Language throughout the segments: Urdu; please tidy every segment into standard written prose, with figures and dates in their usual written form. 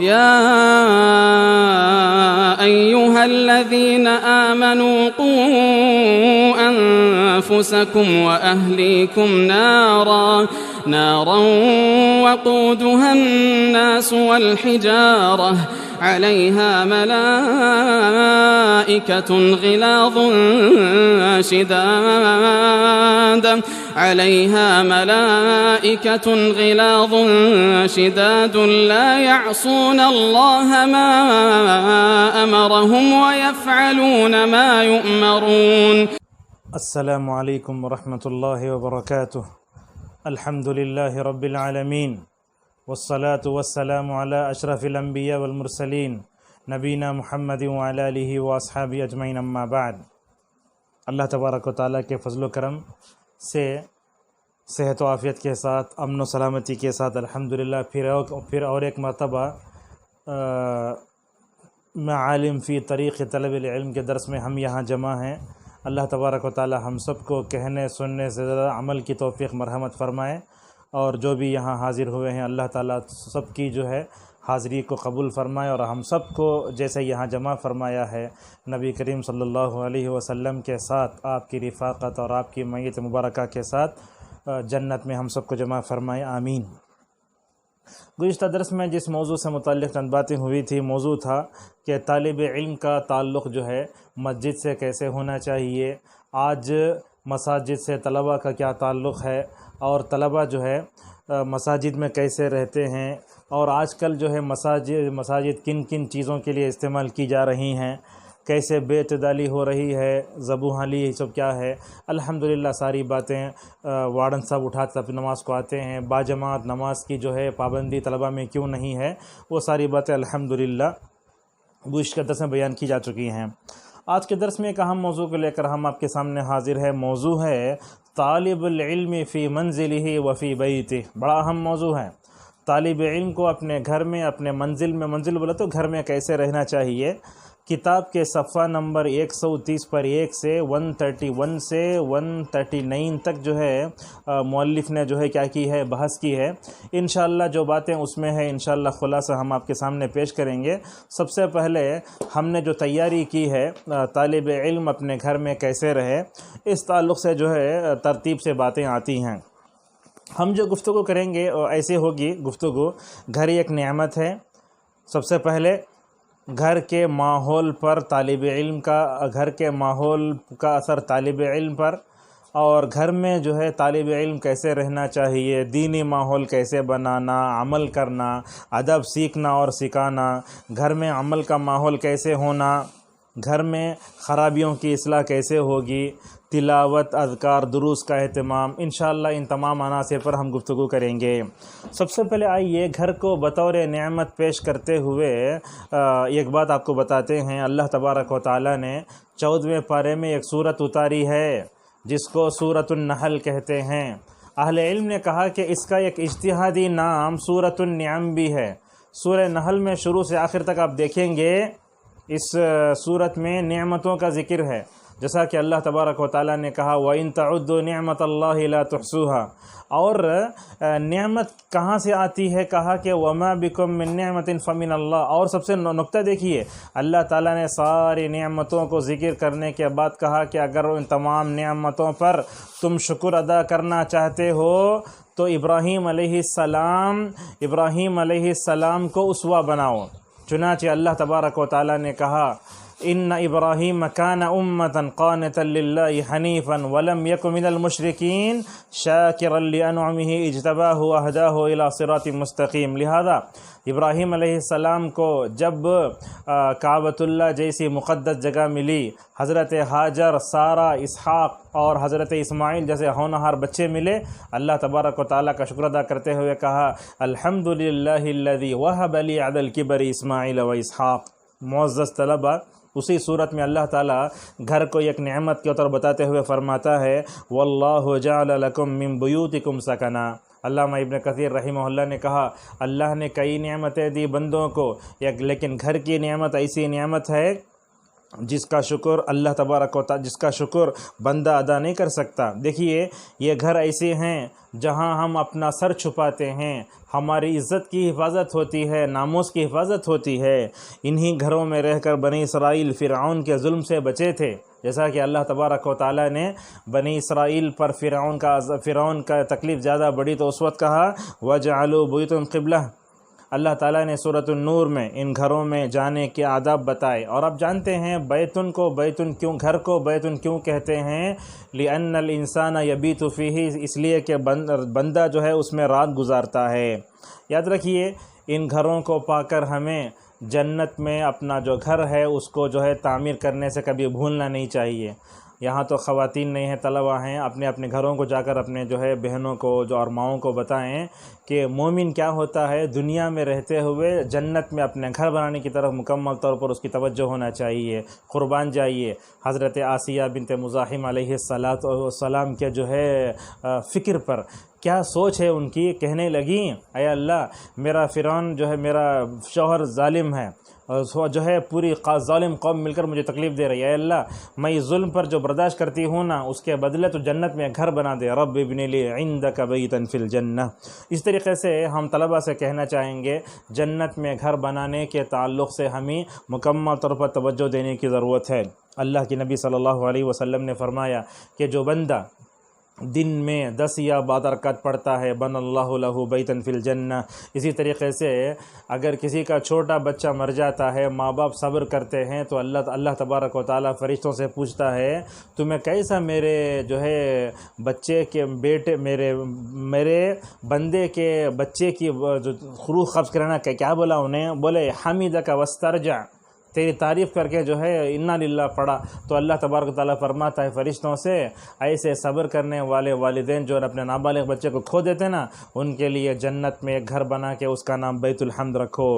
يا أيها الذين آمنوا قوا أنفسكم وأهليكم نارا وقودها الناس والحجارة عليها ملائكة غلاظ شداد لا يعصون الله ما أمرهم ويفعلون ما يؤمرون. السلام علیکم ورحمۃ اللہ وبرکاتہ. الحمد للہ رب العالمین والصلاة والسلام علی اشرف الانبیاء والمرسلین نبینا محمد وعلی آلہ واصحابہ اجمعین، اما بعد. اللہ تبارک و تعالیٰ کے فضل و کرم سے صحت و عافیت کے ساتھ، امن و سلامتی کے ساتھ الحمدللہ پھر اور ایک مرتبہ معالم فی طریق طلب العلم کے درس میں ہم یہاں جمع ہیں. اللہ تبارک و تعالی ہم سب کو کہنے سننے سے زیادہ عمل کی توفیق مرحمت فرمائے، اور جو بھی یہاں حاضر ہوئے ہیں اللہ تعالیٰ سب کی جو ہے حاضری کو قبول فرمائے، اور ہم سب کو جیسے یہاں جمع فرمایا ہے نبی کریم صلی اللہ علیہ وسلم کے ساتھ، آپ کی رفاقت اور آپ کی معیت مبارکہ کے ساتھ جنت میں ہم سب کو جمع فرمائے، آمین. گزشتہ درس میں جس موضوع سے متعلق چند باتیں ہوئی تھی، موضوع تھا کہ طالب علم کا تعلق جو ہے مسجد سے کیسے ہونا چاہیے، آج مساجد سے طلباء کا کیا تعلق ہے، اور طلباء جو ہے مساجد میں کیسے رہتے ہیں، اور آج کل جو ہے مساجد کن کن چیزوں کے لیے استعمال کی جا رہی ہیں، کیسے بے اعتدالی ہو رہی ہے، ذبح علی یہ سب کیا ہے. الحمدللہ ساری باتیں وارڈن صاحب اٹھاتے تب نماز کو آتے ہیں، باجماعت نماز کی جو ہے پابندی طلباء میں کیوں نہیں ہے، وہ ساری باتیں الحمدللہ گزشتہ درس میں بیان کی جا چکی ہیں. آج کے درس میں ایک اہم موضوع کو لے کر ہم آپ کے سامنے حاضر ہے. موضوع ہے طالب العلم فی منزلہ وفی بیتہ. بڑا اہم موضوع ہے. طالب علم کو اپنے گھر میں، اپنے منزل بولے تو گھر میں کیسے رہنا چاہیے. کتاب کے صفحہ نمبر 130 پر 1 سے 131 سے 139 تک جو ہے مؤلف نے جو ہے کیا کی ہے، بحث کی ہے. انشاءاللہ جو باتیں اس میں ہے انشاءاللہ خلاصہ ہم آپ کے سامنے پیش کریں گے. سب سے پہلے ہم نے جو تیاری کی ہے طالب علم اپنے گھر میں کیسے رہے، اس تعلق سے جو ہے ترتیب سے باتیں آتی ہیں. ہم جو گفتگو کریں گے ایسے ہوگی گفتگو. گھر ایک نعمت ہے. سب سے پہلے گھر کے ماحول پر گھر کے ماحول کا اثر طالب علم پر، اور گھر میں جو ہے طالب علم کیسے رہنا چاہیے، دینی ماحول کیسے بنانا، عمل کرنا، ادب سیکھنا اور سکھانا، گھر میں عمل کا ماحول کیسے ہونا، گھر میں خرابیوں کی اصلاح کیسے ہوگی، تلاوت، اذکار، دروس کا اہتمام، انشاءاللہ ان تمام عناصر پر ہم گفتگو کریں گے. سب سے پہلے آئیے گھر کو بطور نعمت پیش کرتے ہوئے ایک بات آپ کو بتاتے ہیں. اللہ تبارک و تعالی نے 14ویں پارے میں ایک سورت اتاری ہے جس کو سورۃ النحل کہتے ہیں. اہل علم نے کہا کہ اس کا ایک اجتہادی نام سورۃ النعم بھی ہے. سورہ نحل میں شروع سے آخر تک آپ دیکھیں گے اس سورت میں نعمتوں کا ذکر ہے، جیسا کہ اللہ تبارک و تعالیٰ نے کہا وَإِن تَعُدُّوا نِعْمَةَ اللَّهِ لَا تُحْصُوهَا. اور نعمت کہاں سے آتی ہے، کہا کہ وَمَا بِكُم مِّن نِعْمَةٍ فَمِنَ اللَّهِ. اور سب سے نقطہ دیکھیے، اللہ تعالیٰ نے ساری نعمتوں کو ذکر کرنے کے بعد کہا کہ اگر ان تمام نعمتوں پر تم شکر ادا کرنا چاہتے ہو تو ابراہیم علیہ السلام کو اسوہ بناؤ. چنانچہ اللہ تبارک و تعالیٰ نے کہا ان ابراہیم کان امۃ قانتا للہ حنیفا ولم یک من المشرکین شاکرا لانعمہ اجتباہ واہداہ الی صراط مستقیم. لہذا ابراہیم علیہ السلام کو جب کعبۃ اللہ جیسی مقدس جگہ ملی، حضرت ہاجر، سارہ، اسحاق اور حضرت اسماعیل جیسے ہونہار بچے ملے، اللہ تبارک و تعالیٰ کا شکر ادا کرتے ہوئے کہا الحمدللہ الذی وہب لی علی الکبر اسماعیل و اسحاق. معزز طلبہ، اسی صورت میں اللہ تعالیٰ گھر کو ایک نعمت کے طور بتاتے ہوئے فرماتا ہے واللہ جعل لکم من بیوتکم سکنا. علامہ ابن کثیر رحمہ اللہ نے کہا اللہ نے کئی نعمتیں دی بندوں کو، لیکن گھر کی نعمت ایسی نعمت ہے جس کا شکر اللہ تبارک و تعالی، جس کا شکر بندہ ادا نہیں کر سکتا۔ دیکھیے یہ گھر ایسے ہیں جہاں ہم اپنا سر چھپاتے ہیں، ہماری عزت کی حفاظت ہوتی ہے، ناموس کی حفاظت ہوتی ہے۔ انہی گھروں میں رہ کر بنی اسرائیل فرعون کے ظلم سے بچے تھے، جیسا کہ اللہ تبارک و تعالی نے بنی اسرائیل پر فرعون کا تکلیف زیادہ بڑی تو اس وقت کہا وَجَعَلُوا بُيُوتَهُمْ قِبْلَةً۔ اللہ تعالیٰ نے سورۃ النور میں ان گھروں میں جانے کے آداب بتائے۔ اور آپ جانتے ہیں بیتن کو بیتن کیوں، گھر کو بیتن کیوں کہتے ہیں؟ لِأَنَّ الْإِنسَانَ يَبِيتُ فِيهِ، اس لیے کہ بندہ جو ہے اس میں رات گزارتا ہے۔ یاد رکھیے ان گھروں کو پا کر ہمیں جنت میں اپنا جو گھر ہے اس کو جو ہے تعمیر کرنے سے کبھی بھولنا نہیں چاہیے۔ یہاں تو خواتین نہیں ہیں، طلبہ ہیں، اپنے اپنے گھروں کو جا کر اپنے جو ہے بہنوں کو جو اور ماؤں کو بتائیں کہ مومن کیا ہوتا ہے، دنیا میں رہتے ہوئے جنت میں اپنے گھر بنانے کی طرف مکمل طور پر اس کی توجہ ہونا چاہیے، قربان جائیے۔ حضرت آسیہ بنت مزاحم علیہ السلام کے جو ہے فکر پر کیا سوچ ہے ان کی، کہنے لگیں اے اللہ میرا فرعون جو ہے میرا شوہر ظالم ہے، جو ہے پوری ظالم قوم مل کر مجھے تکلیف دے رہی ہے، اے اللہ میں اس ظلم پر جو برداشت کرتی ہوں نا اس کے بدلے تو جنت میں گھر بنا دے، رب ابن لی عندک بیتا فی الجنہ۔ اس طریقے سے ہم طلبہ سے کہنا چاہیں گے جنت میں گھر بنانے کے تعلق سے ہمیں مکمل طور پر توجہ دینے کی ضرورت ہے۔ اللہ کے نبی صلی اللہ علیہ وسلم نے فرمایا کہ جو بندہ دن میں 10 یا 12 رکعت پڑھتا ہے بن اللہ لہ بیتا فی الجنہ۔ اسی طریقے سے اگر کسی کا چھوٹا بچہ مر جاتا ہے، ماں باپ صبر کرتے ہیں تو اللہ تبارک و تعالیٰ فرشتوں سے پوچھتا ہے تمہیں کیسا میرے جو ہے بچے کے بیٹے میرے بندے کے بچے کی جو روح قبض کرانا، کیا بولا انہیں؟ بولے حمیدک واسترجع، تیری تعریف کر کے جو ہے انا للہ پڑھا۔ تو اللہ تبارک و تعالیٰ فرماتا ہے فرشتوں سے ایسے صبر کرنے والے والدین جو اپنے نابالغ بچے کو کھو دیتے نا ان کے لیے جنت میں ایک گھر بنا کے اس کا نام بیت الحمد رکھو۔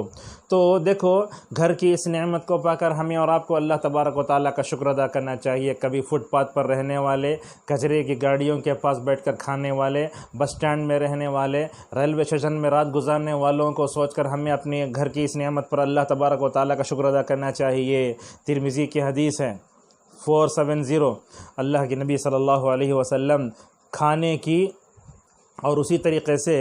تو دیکھو گھر کی اس نعمت کو پا کر ہمیں اور آپ کو اللہ تبارک و تعالیٰ کا شکر ادا کرنا چاہیے۔ کبھی فٹ پاتھ پر رہنے والے، کچرے کی گاڑیوں کے پاس بیٹھ کر کھانے والے، بس سٹینڈ میں رہنے والے، ریلوے اسٹیشن میں رات گزارنے والوں کو سوچ کر ہمیں اپنے گھر کی اس نعمت پر اللہ تبارک و تعالیٰ کا شکر ادا کرنا چاہیے۔ ترمذی کی حدیث ہے 470، اللہ کے نبی صلی اللہ علیہ وسلم کھانے کی اور اسی طریقے سے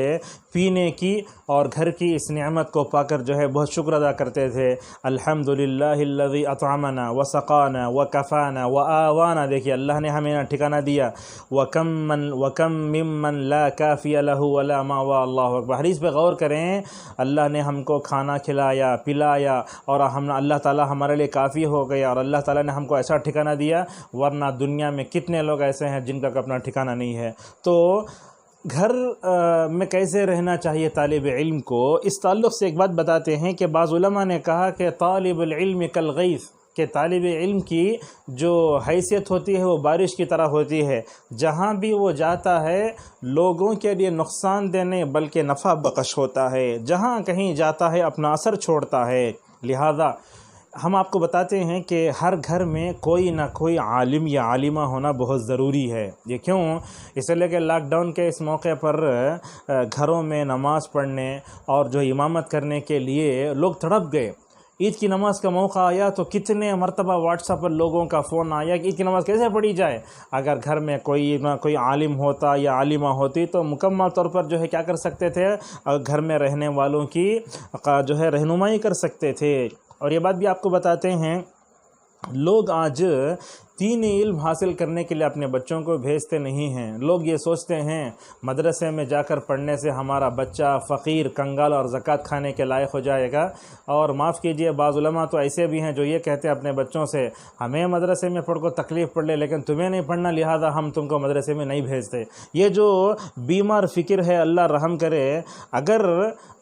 پینے کی اور گھر کی اس نعمت کو پا کر جو ہے بہت شکر ادا کرتے تھے۔ الحمدللہ الذی اطعمنا وسقانا وکفانا وآوانا، دیکھیے اللہ نے ہمیں ٹھکانہ دیا۔ وکم ممن لا کافی لہ ولا ماوى، اللہ اکبر۔ حدیث پہ غور کریں، اللہ نے ہم کو کھانا کھلایا پلایا اور اللہ تعالیٰ ہمارے لیے کافی ہو گیا، اور اللہ تعالیٰ نے ہم کو ایسا ٹھکانہ دیا، ورنہ دنیا میں کتنے لوگ ایسے ہیں جن کا اپنا ٹھکانہ نہیں ہے۔ تو گھر میں کیسے رہنا چاہیے طالب علم کو، اس تعلق سے ایک بات بتاتے ہیں کہ بعض علماء نے کہا کہ طالب العلم کالغیث، کہ طالب علم کی جو حیثیت ہوتی ہے وہ بارش کی طرح ہوتی ہے، جہاں بھی وہ جاتا ہے لوگوں کے لیے نقصان دینے بلکہ نفع بخش ہوتا ہے، جہاں کہیں جاتا ہے اپنا اثر چھوڑتا ہے۔ لہذا ہم آپ کو بتاتے ہیں کہ ہر گھر میں کوئی نہ کوئی عالم یا عالمہ ہونا بہت ضروری ہے۔ یہ کیوں؟ اس لیے کہ لاک ڈاؤن کے اس موقع پر گھروں میں نماز پڑھنے اور جو امامت کرنے کے لیے لوگ تڑپ گئے۔ عید کی نماز کا موقع آیا تو کتنے مرتبہ واٹس ایپ پر لوگوں کا فون آیا کہ عید کی نماز کیسے پڑھی جائے۔ اگر گھر میں کوئی نہ کوئی عالم ہوتا یا عالمہ ہوتی تو مکمل طور پر جو ہے کیا کر سکتے تھے، گھر میں رہنے والوں کی جو ہے رہنمائی کر سکتے تھے۔ اور یہ بات بھی آپ کو بتاتے ہیں لوگ آج دینی علم حاصل کرنے کے لیے اپنے بچوں کو بھیجتے نہیں ہیں۔ لوگ یہ سوچتے ہیں مدرسے میں جا کر پڑھنے سے ہمارا بچہ فقیر، کنگال اور زکوٰۃ کھانے کے لائق ہو جائے گا۔ اور معاف کیجئے بعض علماء تو ایسے بھی ہیں جو یہ کہتے ہیں اپنے بچوں سے ہمیں مدرسے میں پڑھ کو تکلیف پڑ لے لیکن تمہیں نہیں پڑھنا، لہذا ہم تم کو مدرسے میں نہیں بھیجتے۔ یہ جو بیمار فکر ہے اللہ رحم کرے۔ اگر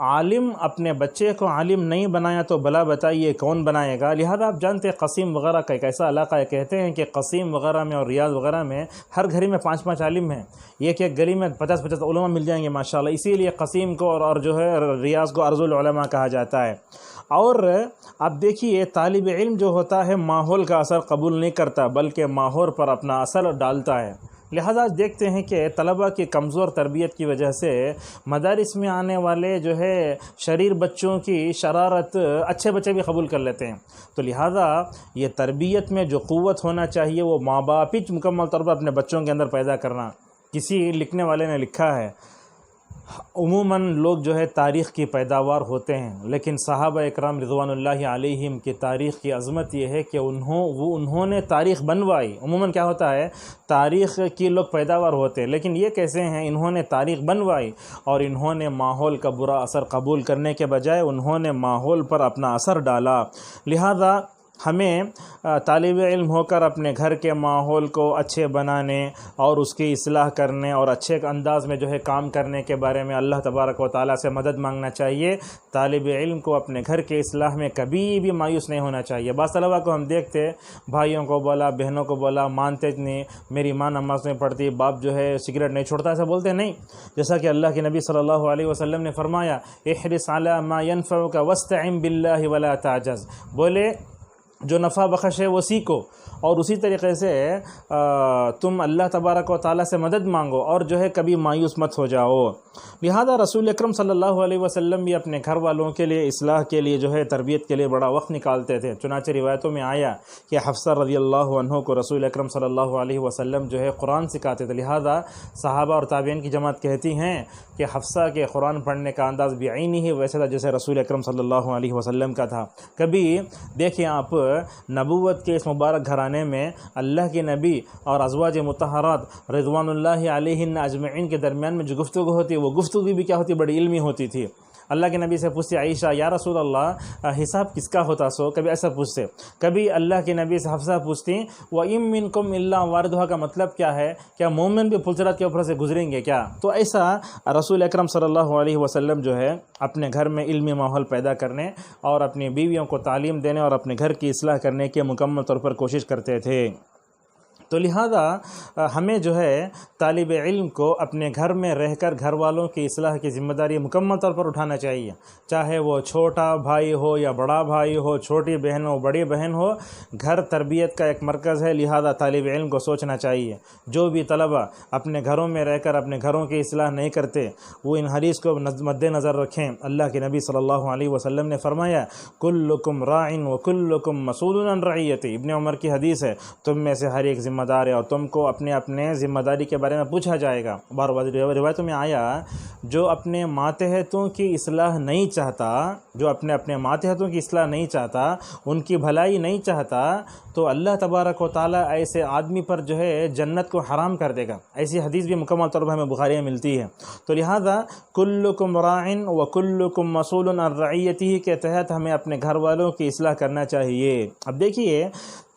عالم اپنے بچے کو عالم نہیں بنایا تو بلا بتائیے کون بنائے گا۔ لہذا آپ جانتے ہیں قصیم وغیرہ کا ایک ایسا علاقہ ہے، کہتے ہیں کہ قصیم وغیرہ میں اور ریاض وغیرہ میں ہر گھر میں 5 عالم ہیں، ایک گلی میں 50 علماء مل جائیں گے ماشاءاللہ۔ اسی لیے قصیم کو اور جو ہے ریاض کو ارض العلماء کہا جاتا ہے۔ اور اب دیکھیے طالب علم جو ہوتا ہے ماحول کا اثر قبول نہیں کرتا بلکہ ماحول پر اپنا اثر ڈالتا ہے۔ لہذا دیکھتے ہیں کہ طلبہ کی کمزور تربیت کی وجہ سے مدارس میں آنے والے جو ہے شریر بچوں کی شرارت اچھے بچے بھی قبول کر لیتے ہیں. تو لہذا یہ تربیت میں جو قوت ہونا چاہیے وہ ماں باپ ہی مکمل طور پر اپنے بچوں کے اندر پیدا کرنا. کسی لکھنے والے نے لکھا ہے عموماً لوگ جو ہے تاریخ کی پیداوار ہوتے ہیں، لیکن صحابہ اکرام رضوان اللہ علیہم کی تاریخ کی عظمت یہ ہے کہ انہوں نے تاریخ بنوائی. عموماً کیا ہوتا ہے تاریخ کی لوگ پیداوار ہوتے ہیں، لیکن یہ کیسے ہیں انہوں نے تاریخ بنوائی اور انہوں نے ماحول کا برا اثر قبول کرنے کے بجائے انہوں نے ماحول پر اپنا اثر ڈالا. لہذا ہمیں طالب علم ہو کر اپنے گھر کے ماحول کو اچھے بنانے اور اس کی اصلاح کرنے اور اچھے انداز میں جو ہے کام کرنے کے بارے میں اللہ تبارک و تعالیٰ سے مدد مانگنا چاہیے. طالب علم کو اپنے گھر کے اصلاح میں کبھی بھی مایوس نہیں ہونا چاہیے. بعض طلبہ کو ہم دیکھتے بھائیوں کو بولا بہنوں کو بولا مانتے نہیں، میری ماں نماز نہیں پڑھتی، باپ جو ہے سگریٹ نہیں چھوڑتا، ایسا بولتے نہیں. جیسا کہ اللہ کے نبی صلی اللہ علیہ وسلم نے فرمایا احرص علی ما ينفعک واستعن باللہ ولا تعجز، بولے جو نفع بخش ہے وہ سیکھو اور اسی طریقے سے تم اللہ تبارک و تعالیٰ سے مدد مانگو اور جو ہے کبھی مایوس مت ہو جاؤ. لہذا رسول اکرم صلی اللہ علیہ وسلم بھی اپنے گھر والوں کے لیے اصلاح کے لیے جو ہے تربیت کے لیے بڑا وقت نکالتے تھے. چنانچہ روایتوں میں آیا کہ حفصہ رضی اللہ عنہ کو رسول اکرم صلی اللہ علیہ وسلم جو ہے قرآن سکھاتے تھے. لہذا صحابہ اور تابعین کی جماعت کہتی ہیں کہ حفصہ کے قرآن پڑھنے کا انداز بعینی ہی ویسے تھا جیسے رسول اکرم صلی اللہ علیہ وسلم کا تھا. کبھی دیکھیں آپ نبوت کے اس مبارک گھرانے میں اللہ کے نبی اور ازواج مطہرات رضوان اللہ علیہن اجمعین کے درمیان میں جو گفتگو ہوتی وہ گفتگو بھی کیا ہوتی بڑی علمی ہوتی تھی. اللہ کے نبی سے پوچھتے عائشہ یا رسول اللہ حساب کس کا ہوتا سو، کبھی ایسا پوچھتے. کبھی اللہ کے نبی سے حفصہ پوچھتی وَإِن مِّنكُمْ إِلَّا وَارِدُهَا کا مطلب کیا ہے، کیا مومن بھی پلچرات کے اوپر سے گزریں گے کیا. تو ایسا رسول اکرم صلی اللہ علیہ وسلم جو ہے اپنے گھر میں علمی ماحول پیدا کرنے اور اپنی بیویوں کو تعلیم دینے اور اپنے گھر کی اصلاح کرنے کے مکمل طور پر کوشش کرتے تھے. تو لہذا ہمیں جو ہے طالب علم کو اپنے گھر میں رہ کر گھر والوں کی اصلاح کی ذمہ داری مکمل طور پر اٹھانا چاہیے، چاہے وہ چھوٹا بھائی ہو یا بڑا بھائی ہو، چھوٹی بہن ہو بڑی بہن ہو. گھر تربیت کا ایک مرکز ہے، لہذا طالب علم کو سوچنا چاہیے. جو بھی طلبہ اپنے گھروں میں رہ کر اپنے گھروں کی اصلاح نہیں کرتے وہ ان حدیث کو مد نظر رکھیں. اللہ کے نبی صلی اللہ علیہ وسلم نے فرمایا کلکم راعٍ وکلکم مسئول عن رعیتہ. ابن عمر کی حدیث ہے تم میں سے ہر ایک ذمہ دار ہے اور تم کو اپنے اپنے ذمہ داری کے بارے میں پوچھا جائے گا. بار بار روایتوں میں آیا جو اپنے ماتحتوں کی اصلاح نہیں چاہتا، جو اپنے ماتحتوں کی اصلاح نہیں چاہتا، ان کی بھلائی نہیں چاہتا، تو اللہ تبارک و تعالیٰ ایسے آدمی پر جو ہے جنت کو حرام کر دے گا. ایسی حدیث بھی مکمل طور پر ہمیں بخاری میں ملتی ہے. تو لہذا کلکم راعٍ وکلکم مسئول عن رعیتہ کے تحت ہمیں اپنے گھر والوں کی اصلاح کرنا چاہیے. اب دیکھیے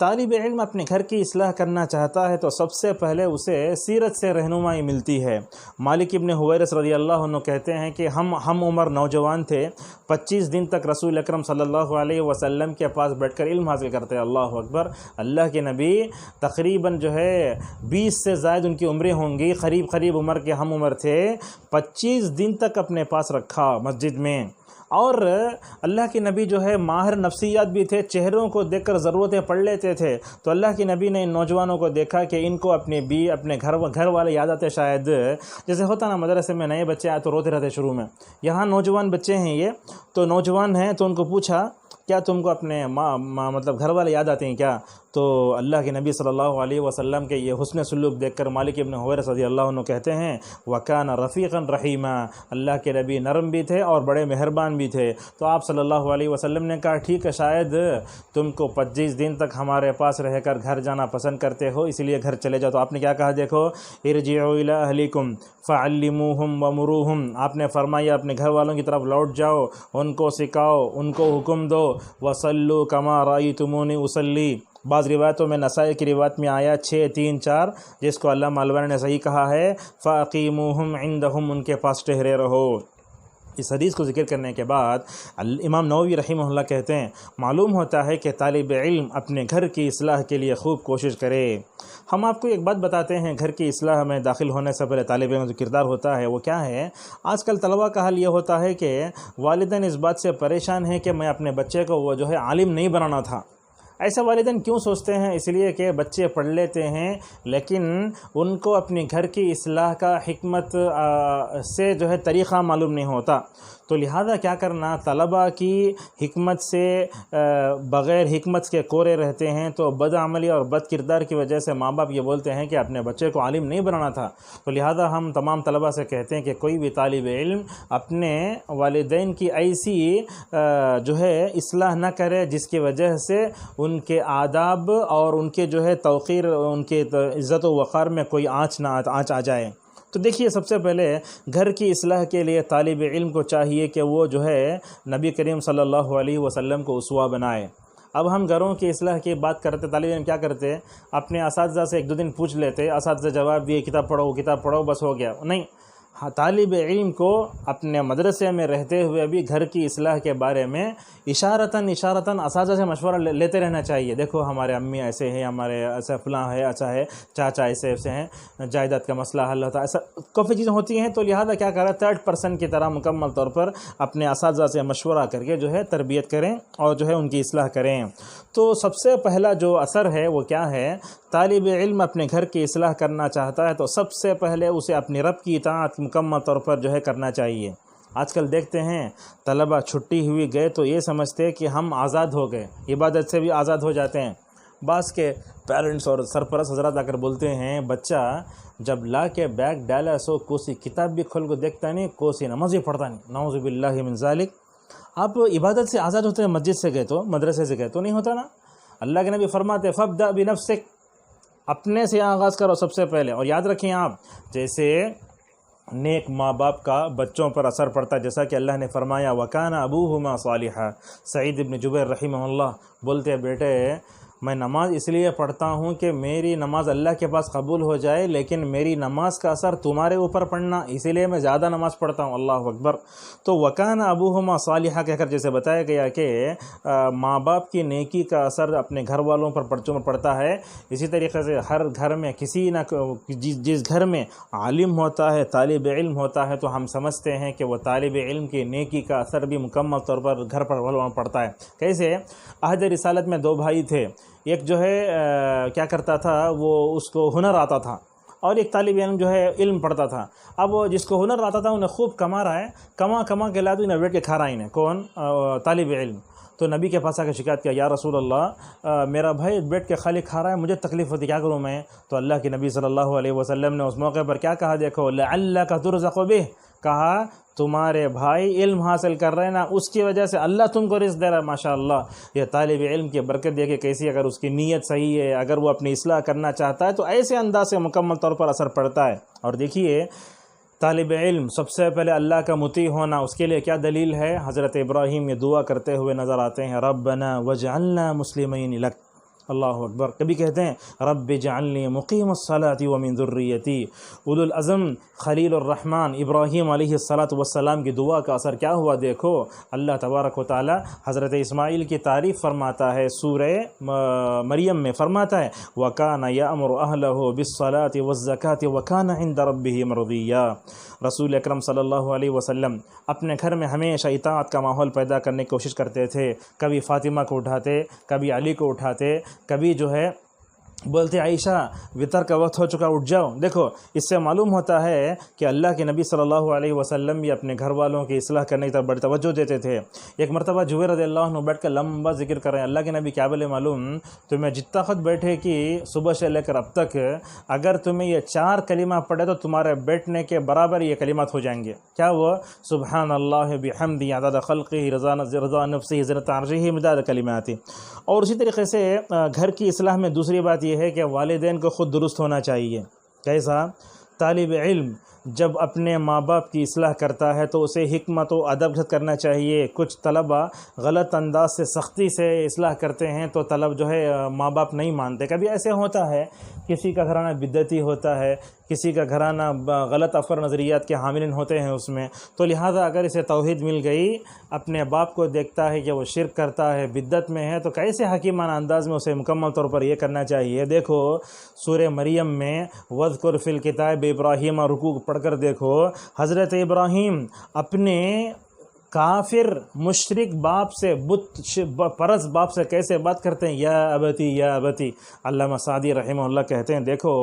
طالب علم اپنے گھر کی اصلاح کرنا چاہتا ہے تو سب سے پہلے اسے سیرت سے رہنمائی ملتی ہے. مالک ابن حویرث رضی اللہ عنہ کہتے ہیں کہ ہم عمر نوجوان تھے، 25 دن تک رسول اکرم صلی اللہ علیہ وسلم کے پاس بیٹھ کر علم حاصل کرتے. اللہ اکبر. اللہ کے نبی تقریباً جو ہے 20 سے زائد ان کی عمریں ہوں گی، قریب عمر کے ہم عمر تھے. 25 دن تک اپنے پاس رکھا مسجد میں. اور اللہ کے نبی جو ہے ماہر نفسیات بھی تھے، چہروں کو دیکھ کر ضرورتیں پڑھ لیتے تھے. تو اللہ کے نبی نے ان نوجوانوں کو دیکھا کہ ان کو اپنے گھر والے یاد آتے. شاید جیسے ہوتا نا مدرسے میں نئے بچے آئے تو روتے رہتے شروع میں. یہاں نوجوان بچے ہیں، یہ تو نوجوان ہیں، تو ان کو پوچھا کیا تم کو اپنے مطلب گھر والے یاد آتے ہیں کیا. تو اللہ کے نبی صلی اللہ علیہ وسلم کے یہ حسن سلوک دیکھ کر مالک ابن حویرث رضی اللہ عنہ کہتے ہیں وَكَانَ رَفِيقًا رَحِيمًا. اللہ کے نبی نرم بھی تھے اور بڑے مہربان بھی تھے. تو آپ صلی اللہ علیہ وسلم نے کہا ٹھیک ہے، شاید تم کو 25 دن تک ہمارے پاس رہ کر گھر جانا پسند کرتے ہو، اس لیے گھر چلے جاؤ. تو آپ نے کیا کہا دیکھو ارجعوا الی اہلکم فعلموہم ومروہم. آپ نے فرمایا اپنے گھر والوں کی طرف لوٹ جاؤ، ان کو سکھاؤ، ان کو حکم دو. وصلوا کما رأیتمونی اصلی. بعض روایتوں میں نسائی کی روایت میں آیا 6-3-4 جس کو علامہ البانی نے صحیح کہا ہے فاقیموہم عندہم. ان کے پاس ٹھہرے رہو. اس حدیث کو ذکر کرنے کے بعد امام نووی رحمہ اللہ کہتے ہیں معلوم ہوتا ہے کہ طالب علم اپنے گھر کی اصلاح کے لیے خوب کوشش کرے. ہم آپ کو ایک بات بتاتے ہیں، گھر کی اصلاح میں داخل ہونے سے پہلے طالب علم جو کردار ہوتا ہے وہ کیا ہے. آج کل طلبہ کا حال یہ ہوتا ہے کہ والدین اس بات سے پریشان ہیں کہ میں اپنے بچے کو وہ جو ہے عالم نہیں بنانا تھا. ایسا والدین کیوں سوچتے ہیں؟ اس لیے کہ بچے پڑھ لیتے ہیں لیکن ان کو اپنی گھر کی اصلاح کا حکمت سے جو ہے طریقہ معلوم نہیں ہوتا، تو لہذا کیا کرنا، طلبہ کی حکمت سے بغیر حکمت کے کورے رہتے ہیں، تو بد عملی اور بد کردار کی وجہ سے ماں باپ یہ بولتے ہیں کہ اپنے بچے کو عالم نہیں بنانا تھا۔ تو لہذا ہم تمام طلبہ سے کہتے ہیں کہ کوئی بھی طالب علم اپنے والدین کی ایسی جو ہے اصلاح نہ کرے جس کی وجہ سے ان کے آداب اور ان کے جو ہے توقیر، ان کے عزت و وقار میں کوئی آنچ آ جائے۔ تو دیکھیے، سب سے پہلے گھر کی اصلاح کے لیے طالب علم کو چاہیے کہ وہ جو ہے نبی کریم صلی اللہ علیہ وسلم کو اسوہ بنائے۔ اب ہم گھروں کی اصلاح کی بات کرتے، طالب علم کیا کرتے، اپنے اساتذہ سے ایک دو دن پوچھ لیتے، اساتذہ جواب دیے کتاب پڑھو بس ہو گیا، نہیں۔ طالب علم کو اپنے مدرسے میں رہتے ہوئے بھی گھر کی اصلاح کے بارے میں اشارتاً اساتذہ سے مشورہ لیتے رہنا چاہیے۔ دیکھو ہمارے امی ایسے ہیں، ہمارے ایسا فلاں ہے، اچھا ہے، چاچا ایسے ہیں، جائیداد کا مسئلہ حل ہوتا ہے، ایسا کافی چیزیں ہوتی ہیں۔ تو لہذا کیا کریں، تھرڈ پرسن کی طرح مکمل طور پر اپنے اساتذہ سے مشورہ کر کے جو ہے تربیت کریں اور جو ہے ان کی اصلاح کریں۔ تو سب سے پہلا جو اثر ہے وہ کیا ہے، طالب علم اپنے گھر کی اصلاح کرنا چاہتا ہے تو سب سے پہلے اسے اپنی رب کی اطاعت مکمل طور پر جو ہے کرنا چاہیے۔ آج کل دیکھتے ہیں طلبہ چھٹی ہوئی گئے تو یہ سمجھتے کہ ہم آزاد ہو گئے، عبادت سے بھی آزاد ہو جاتے ہیں۔ بعض کے پیرنٹس اور سرپرست حضرات آ کر بولتے ہیں بچہ جب لا کے بیگ ڈالا سو کوسی کتاب بھی کھول کو دیکھتا نہیں، کوسی نماز بھی پڑھتا نہیں، نعوذ باللہ من ذالک۔ آپ عبادت سے آزاد ہوتے ہیں، مسجد سے گئے تو، مدرسے سے گئے تو نہیں ہوتا نا۔ اللہ کے نبی فرماتے فابدأ بنفسک، اپنے سے آغاز کرو سب سے پہلے۔ اور یاد رکھیں آپ، جیسے نیک ماں باپ کا بچوں پر اثر پڑتا ہے، جیسا کہ اللہ نے فرمایا وَكَانَ أَبُوهُمَا صَالِحًا۔ سعید ابن جبیر رحمہ اللہ بولتے بیٹے میں نماز اس لیے پڑھتا ہوں کہ میری نماز اللہ کے پاس قبول ہو جائے، لیکن میری نماز کا اثر تمہارے اوپر پڑنا، اسی لیے میں زیادہ نماز پڑھتا ہوں۔ اللہ اکبر۔ تو وَكَانَ أَبُوهُمَا صَالِحًا کہہ کر جیسے بتایا گیا کہ ماں باپ کی نیکی کا اثر اپنے گھر والوں پر بچوں پر پڑتا ہے، اسی طریقے سے ہر گھر میں کسی نہ جس گھر میں عالم ہوتا ہے، طالب علم ہوتا ہے، تو ہم سمجھتے ہیں کہ وہ طالب علم کی نیکی کا اثر بھی مکمل طور پر گھر پر پڑتا ہے۔ کیسے؟ عہد رسالت میں دو بھائی تھے، ایک جو ہے کیا کرتا تھا، وہ اس کو ہنر آتا تھا، اور ایک طالب علم جو ہے علم پڑھتا تھا۔ اب وہ جس کو ہنر آتا تھا انہیں خوب کما رہا ہے، کما کے لا تو انہیں بیٹھ کے کھا رہا انہیں، کون؟ طالب علم۔ تو نبی کے پاس آ کے شکایت کیا، یا رسول اللہ میرا بھائی بیٹھ کے خالی کھا رہا ہے، مجھے تکلیف ہوتی، کیا کروں میں؟ تو اللہ کے نبی صلی اللہ علیہ وسلم نے اس موقع پر کیا کہا، دیکھو لعلک ترزق بہ، کہا تمہارے بھائی علم حاصل کر رہے ہیں نا، اس کی وجہ سے اللہ تم کو رزق دے رہا ہے۔ ماشاءاللہ، یہ طالب علم کی برکت دیکھے کیسی، اگر اس کی نیت صحیح ہے، اگر وہ اپنی اصلاح کرنا چاہتا ہے تو ایسے انداز سے مکمل طور پر اثر پڑتا ہے۔ اور دیکھیے طالب علم سب سے پہلے اللہ کا مطیع ہونا، اس کے لیے کیا دلیل ہے؟ حضرت ابراہیم یہ دعا کرتے ہوئے نظر آتے ہیں، ربنا وجعلنا مسلمین لک، اللہ اکبر۔ کبھی کہتے ہیں رب اجعلنی مقیم الصلاۃ ومن ذریتی۔ اولو العزم خلیل الرحمن ابراہیم علیہ السلام کی دعا کا اثر کیا ہوا؟ دیکھو اللہ تبارک و تعالی حضرت اسماعیل کی تعریف فرماتا ہے، سورہ مریم میں فرماتا ہے وَكَانَ يَأْمُرُ أَهْلَهُ بِالصَّلَاةِ وَالزَّكَاةِ وَكَانَ عِنْدَ رَبِّهِ مَرْضِيًّا۔ رسول اکرم صلی اللہ علیہ وسلم اپنے گھر میں ہمیشہ اطاعت کا ماحول پیدا کرنے کی کوشش کرتے تھے، کبھی فاطمہ کو اٹھاتے، کبھی علی کو اٹھاتے، کبھی جو ہے بولتے عائشہ وطر کا وقت ہو چکا اٹھ جاؤ۔ دیکھو اس سے معلوم ہوتا ہے کہ اللہ کے نبی صلی اللہ علیہ وسلم بھی اپنے گھر والوں کی اصلاح کرنے کی طرف بڑی توجہ دیتے تھے۔ ایک مرتبہ جبیر رضی اللہ عنہ بیٹھ کر لمبا ذکر کر رہے ہیں، اللہ کے نبی کیا بولے معلوم؟ تمہیں جتنا خود بیٹھے کہ صبح سے لے کر اب تک اگر تمہیں یہ 4 کلمہ پڑھے تو تمہارے بیٹھنے کے برابر یہ کلمات ہو جائیں گے۔ کیا وہ؟ سبحان اللہ بحمدہ عدد خلقہ رضا نفسہ زنۃ عرشہ مداد کلماتہ۔ اور اسی طریقے سے گھر کی اصلاح میں دوسری بات یہ ہے کہ والدین کو خود درست ہونا چاہیے۔ کیسا؟ طالب علم جب اپنے ماں باپ کی اصلاح کرتا ہے تو اسے حکمت و ادب کرنا چاہیے۔ کچھ طلبہ غلط انداز سے سختی سے اصلاح کرتے ہیں تو طلب جو ہے ماں باپ نہیں مانتے۔ کبھی ایسے ہوتا ہے کسی کا گھرانہ بدعتی ہوتا ہے، کسی کا گھرانہ غلط افکار نظریات کے حاملین ہوتے ہیں اس میں، تو لہٰذا اگر اسے توحید مل گئی، اپنے باپ کو دیکھتا ہے کہ وہ شرک کرتا ہے، بدعت میں ہے، تو کیسے حکیمانہ انداز میں اسے مکمل طور پر یہ کرنا چاہیے۔ دیکھو سورہ مریم میں وَاذْكُرْ فِي الْكِتَابِ ابراہیم رکوع پڑھ کر دیکھو، حضرت ابراہیم اپنے کافر مشرک باپ سے، بت پرست باپ سے کیسے بات کرتے ہیں، یا ابتی یا ابتی۔ علامہ سعدی رحمہ اللہ کہتے ہیں دیکھو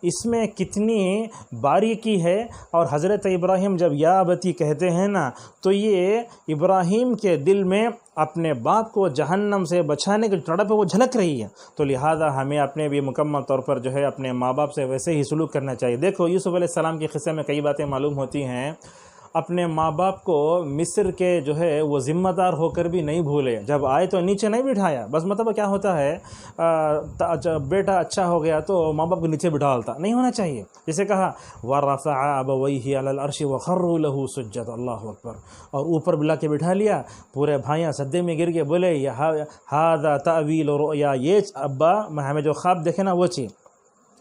اس میں کتنی باریکی ہے، اور حضرت ابراہیم جب یا ابتی کہتے ہیں نا تو یہ ابراہیم کے دل میں اپنے باپ کو جہنم سے بچانے کی تڑپ وہ جھلک رہی ہے، تو لہٰذا ہمیں اپنے بھی مکمل طور پر جو ہے اپنے ماں باپ سے ویسے ہی سلوک کرنا چاہیے۔ دیکھو یوسف علیہ السلام کے قصے میں کئی باتیں معلوم ہوتی ہیں۔ اپنے ماں باپ کو مصر کے جو ہے وہ ذمہ دار ہو کر بھی نہیں بھولے، جب آئے تو نیچے نہیں بٹھایا، بس مطلب کیا ہوتا ہے جب بیٹا اچھا ہو گیا تو ماں باپ کو نیچے بٹھا ڈالتا نہیں ہونا چاہیے، جسے کہا وَرَفَعَ أَبَوَيْهِ عَلَى الْعَرْشِ وَخَرُّوا لَهُ سُجَّدًا، اللہ اکبر، اور اوپر بلا کے بٹھا لیا، پورے بھائیاں سجدے میں گر کے بولے هَذَا تَأْوِيلُ رُؤْيَا، یہ ابا ہمیں جو خواب دیکھے نا وہ چیز۔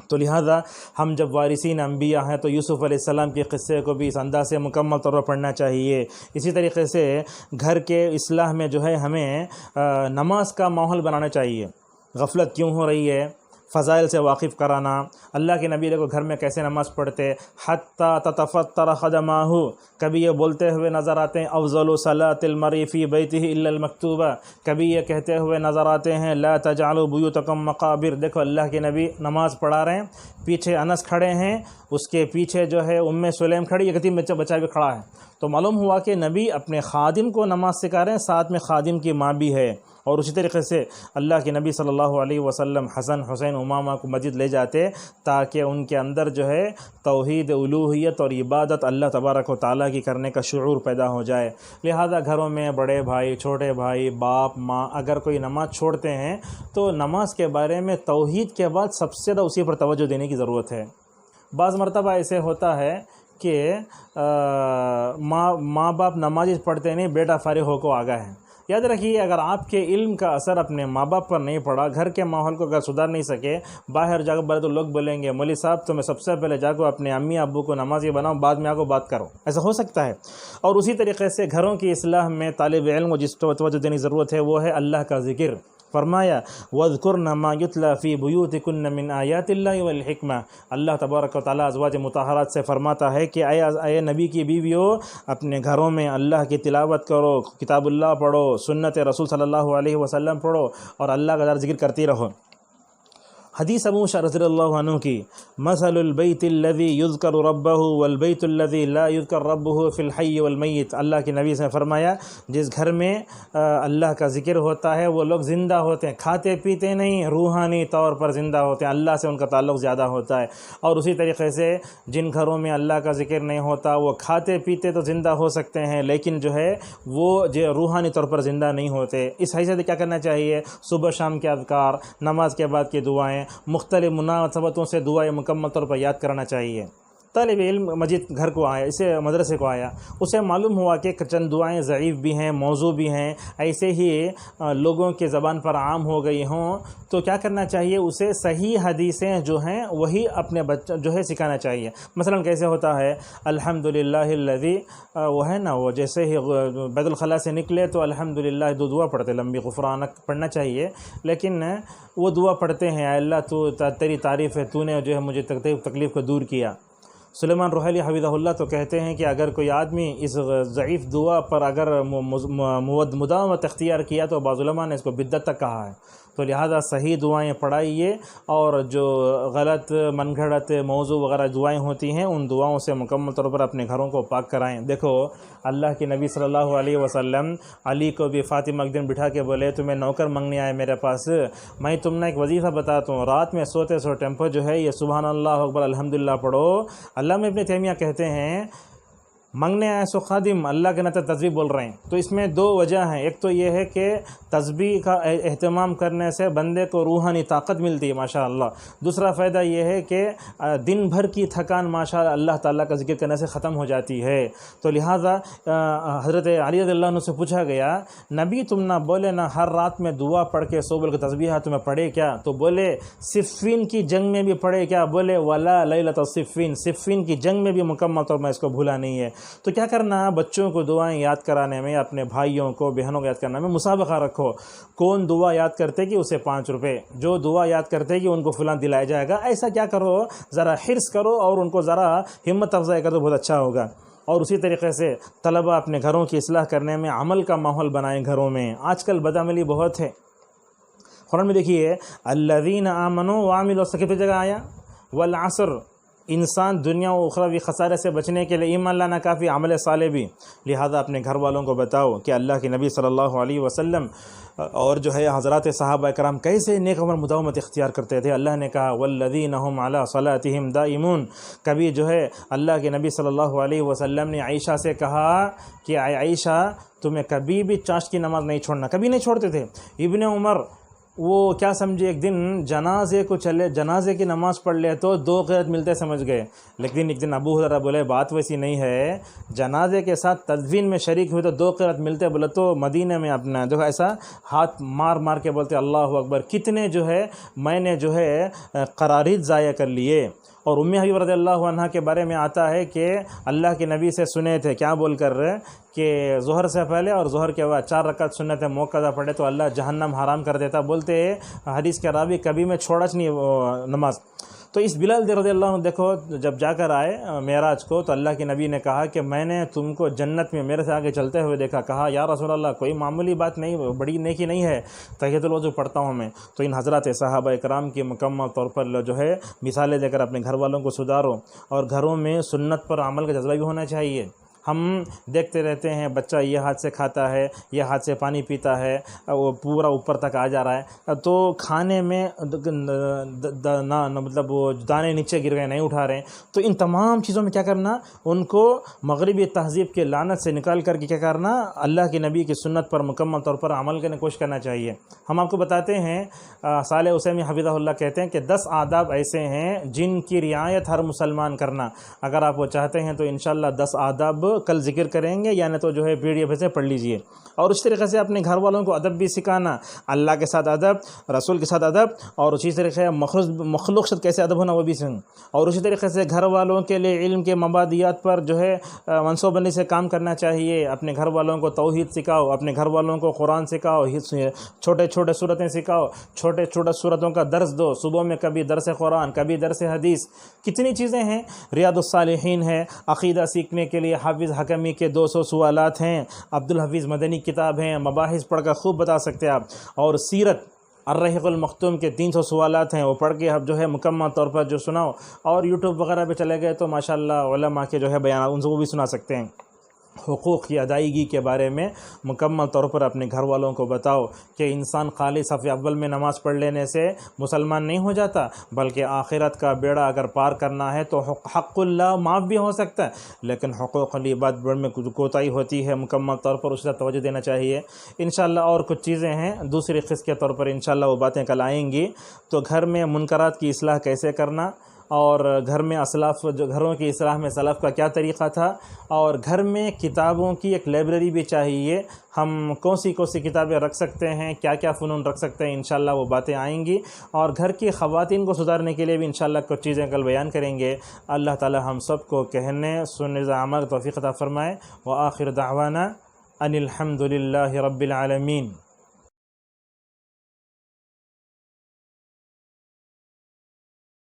تو لہٰذا ہم جب وارثین انبیاء ہیں تو یوسف علیہ السلام کے قصے کو بھی اس انداز سے مکمل طور پر پڑھنا چاہیے۔ اسی طریقے سے گھر کے اصلاح میں جو ہے ہمیں نماز کا ماحول بنانا چاہیے۔ غفلت کیوں ہو رہی ہے، فضائل سے واقف کرانا۔ اللہ کے نبی کو گھر میں کیسے نماز پڑھتے، حتیٰ تتفطر قدماہ، کبھی یہ بولتے ہوئے نظر آتے ہیں افضل صلاۃ المرء فی بیتہ الا المکتوبہ، کبھی یہ کہتے ہوئے نظر آتے ہیں لا تجعلوا بیوتکم مقابر۔ دیکھو اللہ کے نبی نماز پڑھا رہے ہیں، پیچھے انس کھڑے ہیں، اس کے پیچھے جو ہے سلیم کھڑی، ایک یتیم بچہ بھی کھڑا ہے، تو معلوم ہوا کہ نبی اپنے خادم کو نماز سکھا رہے ہیں، ساتھ میں خادم کی ماں بھی ہے۔ اور اسی طریقے سے اللہ کے نبی صلی اللہ علیہ وسلم حسن حسین امامہ کو مسجد لے جاتے تاکہ ان کے اندر جو ہے توحید الوہیت اور عبادت اللہ تبارک و تعالیٰ کی کرنے کا شعور پیدا ہو جائے۔ لہذا گھروں میں بڑے بھائی، چھوٹے بھائی، باپ، ماں اگر کوئی نماز چھوڑتے ہیں تو نماز کے بارے میں توحید کے بعد سب سے زیادہ اسی پر توجہ دینے کی ضرورت ہے۔ بعض مرتبہ ایسے ہوتا ہے کہ ماں باپ نماز پڑھتے نہیں، بیٹا فارغ ہو کو آگاہ ہے۔ یاد رکھیے اگر آپ کے علم کا اثر اپنے ماں باپ پر نہیں پڑا، گھر کے ماحول کو اگر سدھار نہیں سکے، باہر جا کر تو لوگ بولیں گے مولوی صاحب تمہیں سب سے پہلے جا کو اپنے امی ابو کو نمازی بناؤ، بعد میں آ کو بات کرو، ایسا ہو سکتا ہے۔ اور اسی طریقے سے گھروں کی اصلاح میں طالب علم کو جس توجہ دینے کی ضرورت ہے وہ ہے اللہ کا ذکر۔ فرمایا وَاذْكُرْنَ مَا يُتْلَى فِي بُيُوتِكُنَّ مِنْ آيَاتِ اللَّهِ وَالْحِكْمَةِ، اللہ تبارک و تعالیٰ ازواج مطہرات سے فرماتا ہے کہ اے نبی کی بیویوں اپنے گھروں میں اللہ کی تلاوت کرو، کتاب اللہ پڑھو، سنت رسول صلی اللہ علیہ وسلم پڑھو، اور اللہ کا ذکر کرتی رہو۔ حدیث ابو موسیٰ رضی اللہ عنہ کی مثل البیت الذی یذکر ربہ والبیت الذی لا یذکر ربہ فی الحی والمیت، اللہ کے نبی سے فرمایا جس گھر میں اللہ کا ذکر ہوتا ہے وہ لوگ زندہ ہوتے ہیں، کھاتے پیتے نہیں، روحانی طور پر زندہ ہوتے ہیں، اللہ سے ان کا تعلق زیادہ ہوتا ہے۔ اور اسی طریقے سے جن گھروں میں اللہ کا ذکر نہیں ہوتا وہ کھاتے پیتے تو زندہ ہو سکتے ہیں لیکن جو ہے وہ جو روحانی طور پر زندہ نہیں ہوتے۔ اس حیثیت سے کیا کرنا چاہیے، صبح شام کے اذکار، نماز کے بعد کی دعائیں، مختلف مناسبتوں سے دعائیں مکمل طور پر یاد کرنا چاہیے۔ طالب علم مسجد گھر کو آیا، اسے مدرسے کو آیا، اسے معلوم ہوا کہ چند دعائیں ضعیف بھی ہیں، موضوع بھی ہیں، ایسے ہی لوگوں کے زبان پر عام ہو گئی ہوں، تو کیا کرنا چاہیے، اسے صحیح حدیثیں جو ہیں وہی اپنے بچہ جو ہے سکھانا چاہیے۔ مثلا کیسے ہوتا ہے الحمدللہ الذی، وہ ہے نا وہ جیسے ہی بیت الخلاء سے نکلے تو الحمدللہ دو دعا پڑھتے، لمبی غفرانک پڑھنا چاہیے، لیکن وہ دعا پڑھتے ہیں اے اللہ تو تیری تعریف ہے، تو نے جو ہے مجھے تکلیف کو دور کیا۔ سلیمان روحیلی حفظہ اللہ تو کہتے ہیں کہ اگر کوئی آدمی اس ضعیف دعا پر اگر مداومت اختیار کیا تو بعض علماء نے اس کو بدعت تک کہا ہے۔ تو لہذا صحیح دعائیں پڑھائیے، اور جو غلط من گھڑت موضوع وغیرہ دعائیں ہوتی ہیں ان دعاؤں سے مکمل طور پر اپنے گھروں کو پاک کرائیں۔ دیکھو اللہ کے نبی صلی اللہ علیہ وسلم علی کو بھی فاطمہ ایک دن بٹھا کے بولے تمہیں نوکر منگنے آئے میرے پاس، میں تم نے ایک وظیفہ بتاتا ہوں، رات میں سوتے سو ٹیمپو جو ہے یہ سبحان اللہ اکبر الحمدللہ پڑھو۔ علامہ ابن تیمیہ کہتے ہیں منگنے آئے سو خادم، اللہ کے ناطے تسبیح بول رہے ہیں، تو اس میں دو وجہ ہیں، ایک تو یہ ہے کہ تسبیح کا اہتمام کرنے سے بندے کو روحانی طاقت ملتی ہے ماشاءاللہ، دوسرا فائدہ یہ ہے کہ دن بھر کی تھکان ماشاءاللہ اللہ تعالیٰ کا ذکر کرنے سے ختم ہو جاتی ہے۔ تو لہٰذا حضرت علی رضی اللہ عنہ سے پوچھا گیا نبی تم نہ بولے نہ ہر رات میں دعا پڑھ کے سو بول کے تسبیح تمہیں پڑھے کیا؟ تو بولے صفین کی جنگ میں بھی پڑھے کیا؟ بولے ولا لیلۃ الصفین، صفین کی جنگ میں بھی مکمل طور میں اس کو بھولا نہیں ہے۔ تو کیا کرنا، بچوں کو دعائیں یاد کرانے میں، اپنے بھائیوں کو بہنوں کو یاد کرنے میں مسابقہ رکھو، کون دعا یاد کرتے کہ اسے 5 روپے، جو دعا یاد کرتے کہ ان کو فلاں دلایا جائے گا۔ ایسا کیا کرو، ذرا حرص کرو اور ان کو ذرا ہمت افزائی کرو، بہت اچھا ہوگا۔ اور اسی طریقے سے طلبہ اپنے گھروں کی اصلاح کرنے میں عمل کا ماحول بنائیں گھروں میں. آج کل بدعملی بہت ہے. قرآن میں دیکھیے الذین آمنوا وعملوا کتنی جگہ آیا والعصر. انسان دنیا و اخروی خسارے سے بچنے کے لیے ایمان لانا کافی، عمل صالح بھی. لہذا اپنے گھر والوں کو بتاؤ کہ اللہ کے نبی صلی اللہ علیہ وسلم اور جو ہے حضرات صحابہ کرام کیسے نیک عمل مداومت اختیار کرتے تھے. اللہ نے کہا والذین هم علی صلاتهم دائمون. کبھی جو ہے اللہ کے نبی صلی اللہ علیہ وسلم نے عائشہ سے کہا کہ عائشہ تمہیں کبھی بھی چاشت کی نماز نہیں چھوڑنا، کبھی نہیں چھوڑتے تھے. ابن عمر وہ کیا سمجھے، ایک دن جنازے کی نماز پڑھ لے تو 2 قرات ملتے سمجھ گئے. لیکن ایک دن ابو ہریرہ بولے بات ویسی نہیں ہے، جنازے کے ساتھ تدفین میں شریک ہوئے تو 2 قرات ملتے. بولے تو مدینہ میں اپنا جو ایسا ہاتھ مار کے بولتے اللہ اکبر، کتنے جو ہے میں نے جو ہے قرارید ضائع کر لیے. اور ام حبیبہ رضی اللہ عنہ کے بارے میں آتا ہے کہ اللہ کے نبی سے سنے تھے کیا بول کر کہ ظہر سے پہلے اور ظہر کے بعد 4 رکعت سنت موقظہ پڑھے تو اللہ جہنم حرام کر دیتا. بولتے حدیث کے راوی کبھی میں چھوڑا نہیں نماز. تو اس بلال رضی اللہ عنہ دیکھو جب جا کر آئے معراج کو تو اللہ کے نبی نے کہا کہ میں نے تم کو جنت میں میرے سے آگے چلتے ہوئے دیکھا. کہا یا رسول اللہ کوئی معمولی بات نہیں، بڑی نیکی نہیں ہے، تحیۃ الوضو پڑھتا ہوں میں. تو ان حضرات صحابہ کرام کی مکمل طور پر جو ہے مثالیں دے کر اپنے گھر والوں کو سدھارو. اور گھروں میں سنت پر عمل کا جذبہ بھی ہونا چاہیے. ہم دیکھتے رہتے ہیں بچہ یہ ہاتھ سے کھاتا ہے، یہ ہاتھ سے پانی پیتا ہے، وہ پورا اوپر تک آ جا رہا ہے. تو کھانے میں مطلب وہ دانے نیچے گر گئے نہیں اٹھا رہے ہیں. تو ان تمام چیزوں میں کیا کرنا، ان کو مغربی تہذیب کے لعنت سے نکال کر کے کیا کرنا، اللہ کے نبی کی سنت پر مکمل طور پر عمل کرنے کی کوشش کرنا چاہیے. ہم آپ کو بتاتے ہیں صالح عثیمی حفظہ اللہ کہتے ہیں کہ 10 آداب ایسے ہیں جن کی رعایت ہر مسلمان کرنا. اگر آپ وہ چاہتے ہیں تو انشاءاللہ 10 آداب کل ذکر کریں گے، یعنی تو جو ہے PDF سے پڑھ لیجئے. اور اس طریقے سے اپنے گھر والوں کو ادب بھی سکھانا، اللہ کے ساتھ ادب، رسول کے ساتھ ادب، اور اسی طریقے سے مخلوق سے کیسے ادب ہونا وہ بھی سن. اور اسی طریقے سے گھر والوں کے لیے علم کے مبادیات پر جو ہے منصوبہ بندی سے کام کرنا چاہیے. اپنے گھر والوں کو توحید سکھاؤ، اپنے گھر والوں کو قرآن سکھاؤ، چھوٹے چھوٹے صورتیں سکھاؤ، چھوٹے چھوٹے صورتوں کا درس دو. صبح میں کبھی درس قرآن، کبھی درس حدیث، کتنی چیزیں ہیں. ریاض الصالحین ہے، عقیدہ سیکھنے کے لیے حافظ حکمی کے 200 سوالات ہیں، عبدالحفیظ مدنی کتاب ہیں، مباحث پڑھ کر خوب بتا سکتے ہیں آپ. اور سیرت الرحیق المختوم کے 300 سوالات ہیں، وہ پڑھ کے آپ جو ہے مکمل طور پر جو سناؤ. اور یوٹیوب وغیرہ پہ چلے گئے تو ماشاءاللہ علماء کے جو ہے بیانات ان سے وہ بھی سنا سکتے ہیں. حقوق کی ادائیگی کے بارے میں مکمل طور پر اپنے گھر والوں کو بتاؤ کہ انسان خالی صف اول میں نماز پڑھ لینے سے مسلمان نہیں ہو جاتا، بلکہ آخرت کا بیڑا اگر پار کرنا ہے تو حق اللہ معاف بھی ہو سکتا ہے، لیکن حقوق العباد میں کوتاہی ہوتی ہے. مکمل طور پر اس کا توجہ دینا چاہیے. انشاءاللہ اور کچھ چیزیں ہیں دوسری قسط کے طور پر انشاءاللہ وہ باتیں کل آئیں گی. تو گھر میں منکرات کی اصلاح کیسے کرنا، اور گھر میں اسلاف جو گھروں کی اصلاح میں سلف کا کیا طریقہ تھا، اور گھر میں کتابوں کی ایک لائبریری بھی چاہیے. ہم کون سی کتابیں رکھ سکتے ہیں، کیا کیا فنون رکھ سکتے ہیں، انشاءاللہ وہ باتیں آئیں گی. اور گھر کی خواتین کو سدھارنے کے لیے بھی انشاءاللہ کچھ چیزیں کل بیان کریں گے. اللہ تعالی ہم سب کو کہنے سننے عمل توفیق عطا فرمائے. وآخر دعوانا ان الحمد للہ رب العالمین.